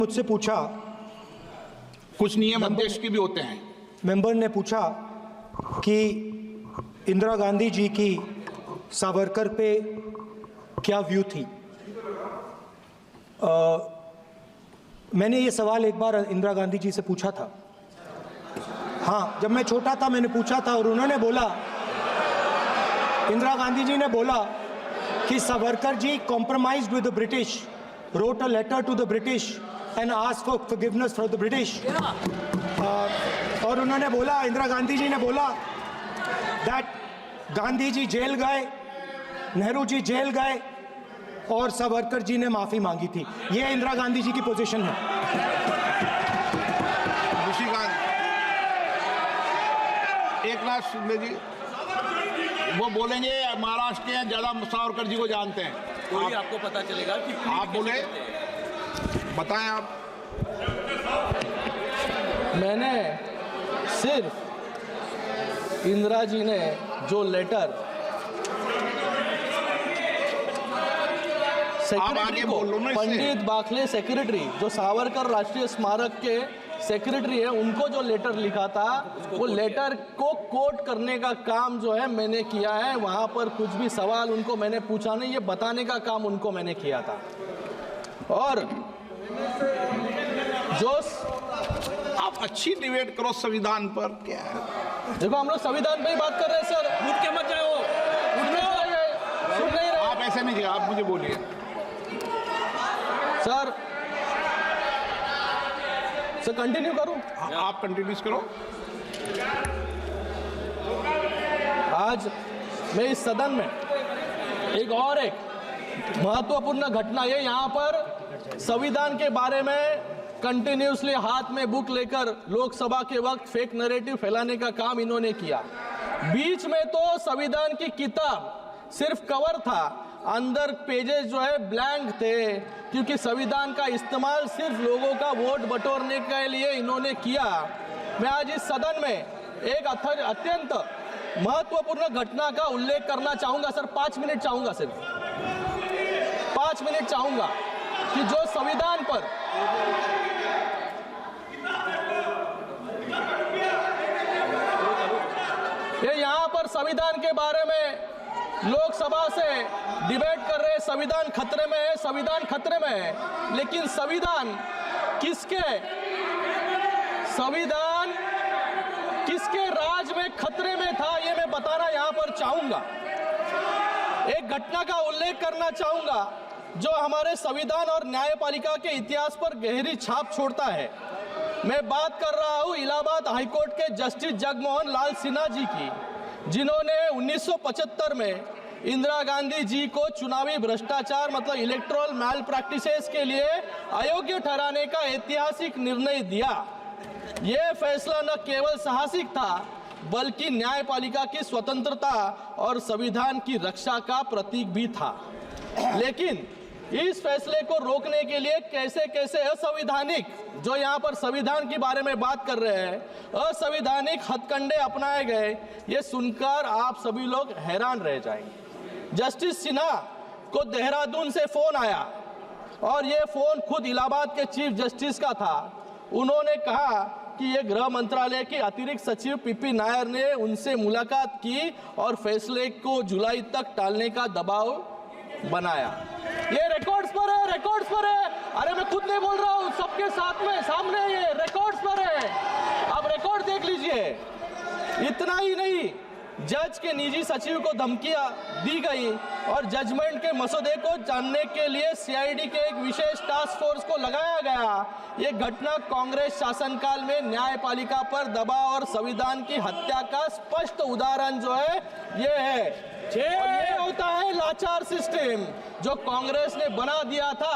मुझसे पूछा, कुछ नियम अध्यक्ष के भी होते हैं। मेंबर ने पूछा कि इंदिरा गांधी जी की सावरकर पे क्या व्यू थी। मैंने ये सवाल एक बार इंदिरा गांधी जी से पूछा था। हाँ, जब मैं छोटा था मैंने पूछा था और उन्होंने बोला, इंदिरा गांधी जी ने बोला कि Savarkar ji compromised with the British, wrote a letter to the British and asked for forgiveness for the British. और उन्होंने बोला, इंदिरा गांधी जी ने बोला that गांधी जी जेल गए, नेहरू जी जेल गए और सावरकर जी ने माफी मांगी थी। ये इंदिरा गांधी जी की पोजीशन है। एक नाथ शिंदे जी वो बोलेंगे, महाराष्ट्र के ज्यादा सावरकर जी को जानते हैं, कोई आपको पता चलेगा कि आप बोले, बताएं आप। मैंने सिर्फ इंदिरा जी ने जो लेटर सेक्रेटरी को, पंडित बाखले सेक्रेटरी जो सावरकर राष्ट्रीय स्मारक के सेक्रेटरी है, उनको जो लेटर लिखा था वो लेटर को कोट करने का काम जो है मैंने किया है। वहां पर कुछ भी सवाल उनको मैंने पूछा नहीं, ये बताने का काम उनको मैंने किया था। और जो आप अच्छी डिबेट करो संविधान पर, क्या है? देखो, हम लोग संविधान पे ही बात कर रहे हैं सर। उठ के मत जाओ, उठ नहीं सुन नहीं रहे। आप ऐसे नहीं किया, आप मुझे बोलिए सर। कंटिन्यू करूं? आप कंटिन्यूस करो। आज मैं इस सदन में एक महत्वपूर्ण घटना, ये यहाँ पर संविधान के बारे में कंटिन्यूसली हाथ में बुक लेकर लोकसभा के वक्त फेक नैरेटिव फैलाने का काम इन्होंने किया। बीच में तो संविधान की किताब सिर्फ कवर था, अंदर पेजेस जो है ब्लैंक थे, क्योंकि संविधान का इस्तेमाल सिर्फ लोगों का वोट बटोरने के लिए इन्होंने किया। मैं आज इस सदन में एक अत्यंत महत्वपूर्ण घटना का उल्लेख करना चाहूंगा सर। 5 मिनट चाहूंगा, सिर्फ 5 मिनट चाहूंगा कि जो संविधान पर ये यहाँ पर संविधान के बारे में लोकसभा से डिबेट कर रहे हैं, संविधान खतरे में है, संविधान खतरे में है। लेकिन संविधान किसके राज में खतरे में था, ये मैं बताना यहाँ पर चाहूंगा। एक घटना का उल्लेख करना चाहूंगा जो हमारे संविधान और न्यायपालिका के इतिहास पर गहरी छाप छोड़ता है। मैं बात कर रहा हूँ इलाहाबाद हाईकोर्ट के जस्टिस जगमोहन लाल सिन्हा जी की, जिन्होंने 1975 में इंदिरा गांधी जी को चुनावी भ्रष्टाचार मतलब इलेक्टोरल मैल प्रैक्टिसेस के लिए अयोग्य ठहराने का ऐतिहासिक निर्णय दिया। यह फैसला न केवल साहसिक था बल्कि न्यायपालिका की स्वतंत्रता और संविधान की रक्षा का प्रतीक भी था। लेकिन इस फैसले को रोकने के लिए कैसे कैसे असंवैधानिक, जो यहाँ पर संविधान के बारे में बात कर रहे हैं, असंवैधानिक हथकंडे अपनाए गए, ये सुनकर आप सभी लोग हैरान रह जाएंगे। जस्टिस सिन्हा को देहरादून से फोन आया और ये फोन खुद इलाहाबाद के चीफ जस्टिस का था। उन्होंने कहा कि ये गृह मंत्रालय के अतिरिक्त सचिव पीपी नायर ने उनसे मुलाकात की और फैसले को जुलाई तक टालने का दबाव बनाया। ये रिकॉर्ड्स पर है, रिकॉर्ड्स पर है। अरे मैं खुद नहीं बोल रहा हूँ, सबके साथ में सामने ये रिकॉर्ड्स पर है, आप रिकॉर्ड देख लीजिए। इतना ही नहीं, जज के निजी सचिव को धमकियां दी गई और जजमेंट के मसौदे को जानने के लिए सीआईडी के एक विशेष टास्क फोर्स को लगाया गया। ये घटना कांग्रेस शासनकाल में न्यायपालिका पर दबाव और संविधान की हत्या का स्पष्ट उदाहरण जो है ये है। ये होता है लाचार सिस्टम जो कांग्रेस ने बना दिया था।